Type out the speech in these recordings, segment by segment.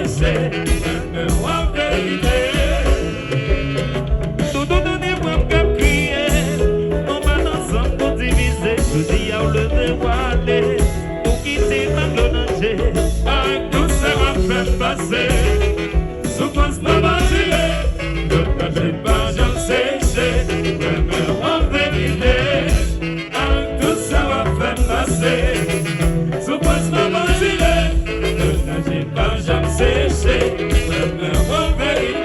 sécher, me en vérité. Tout donner pour crier, on va ensemble pour diviser, tout dit à le dévoiler, pour quitter l'englonanger, avec tout ça va faire passer, sous cause ma bâtire, de cacher pas j'en sécher, me en vérité, avec tout ça va faire passer, sous cause ma bâtire, de cacher pas j'en sécher, me en vérité.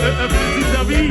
Petit ami,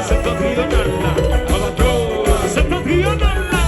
septentrional là. Septentrional là.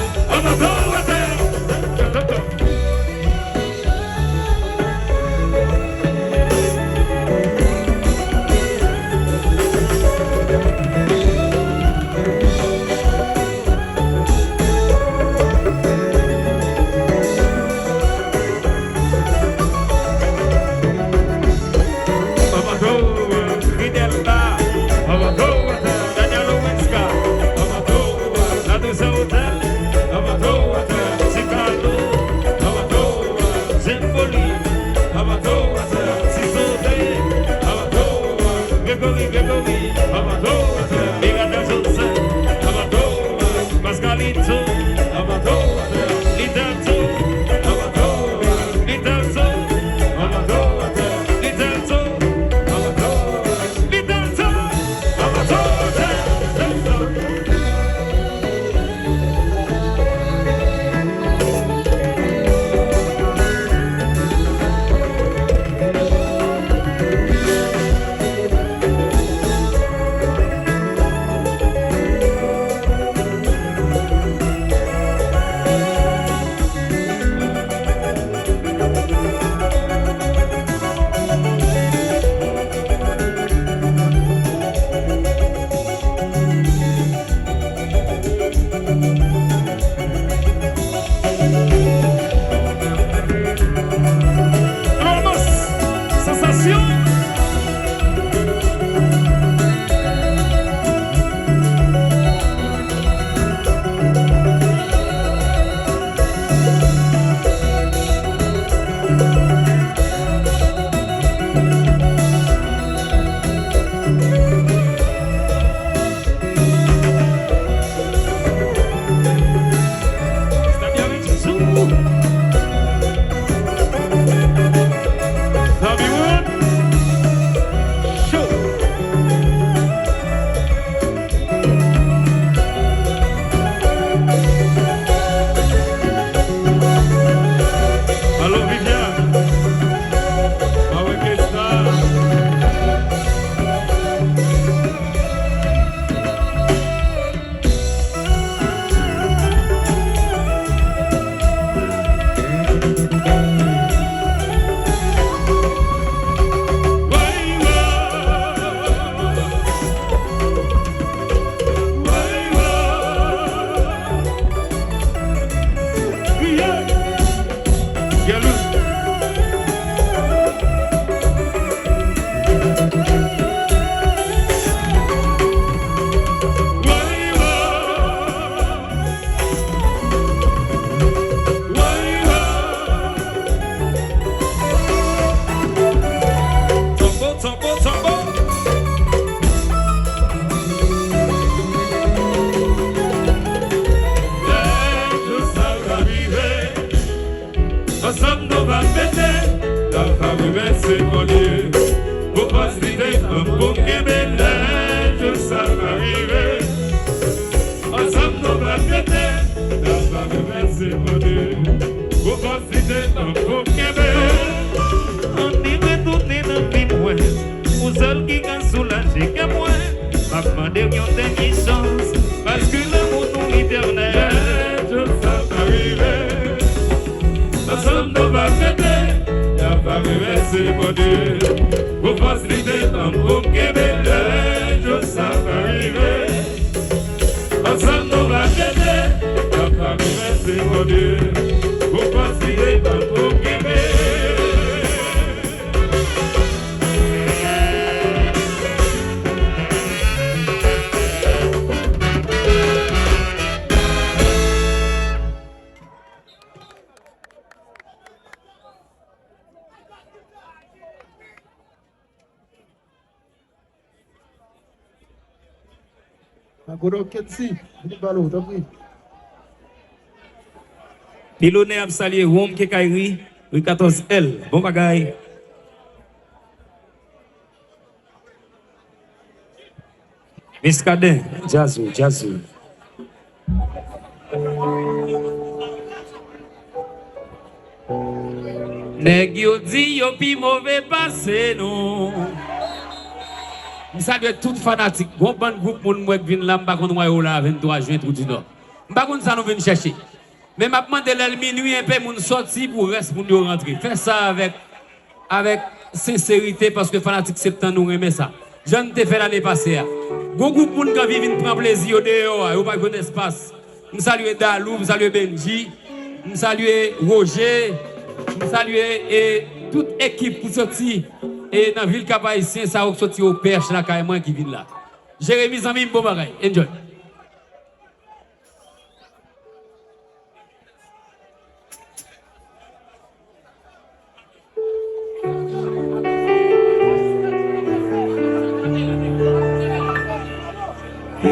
Pilonné a salué Rome Kekairi, Louis 14L. Bon bagaille. Miskadin, Jazou, Jazou. Nèg yo di yo pi mauvais passé non. Je salue tout fanatique. Bon groupe moun qui vient là, m'pa konn moi là 23 juin tout du Nord. M'pa konn ça nous vient chercher. Mais m'a demandé l'heure minuit un peu moun sorti pour reste moun yo rentrer. Fais ça avec sincérité parce que fanatique septembre nous remet ça. Je ne t'ai fait l'année passée. Bon groupe moun qui vient prendre plaisir dehors, yo pas connaît espace. Je salue Dalou, je salue Benji, je salue Roger, je salue et toute équipe pour sortir et dans la ville Cap-Haïtien, ça va sortir au perche là carrément qui vient là. Jérémy Zami, bon bagay, enjoy.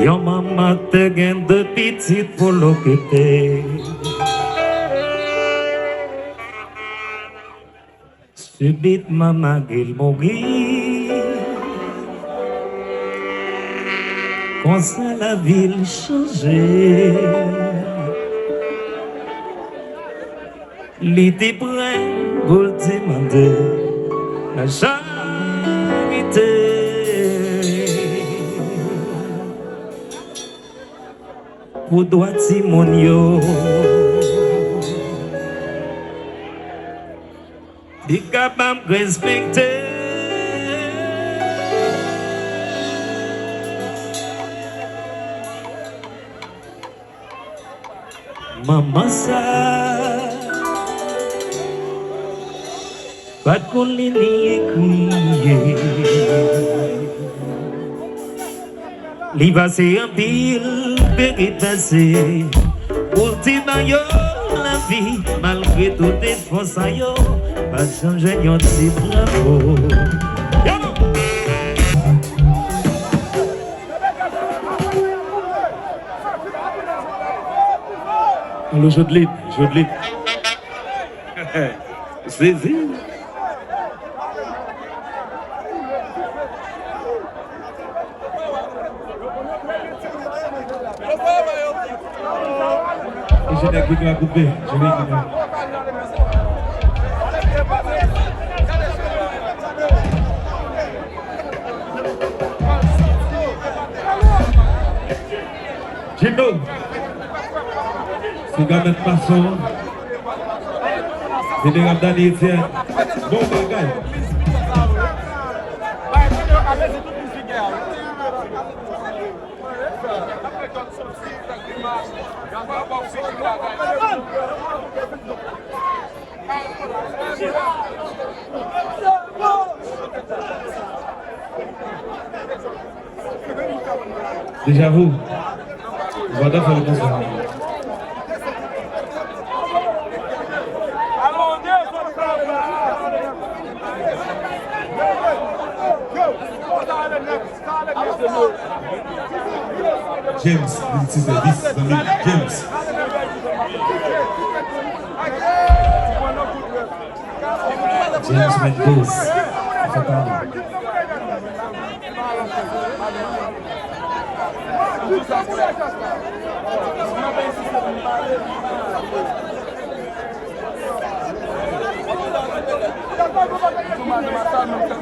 Yo maman te gen de petites pour l'occuper. Subite maman gil mourir. Quand ça la ville change. L'idée prend pour le demander la charité. Pour droit Timonio di capable respecter maman ça pas de colline écrier li va c'est un pile péritacé pour t'imaginer la vie malgré toutes les forces yo pas changer yon petit bravo. Le jeu de libre, C'est je n'ai que la couper. Gino, c'est quand même passant. Général Daniel Etienne, bon bagage. Déjà vous, voilà faire le concert. James, this is James. James Mendes.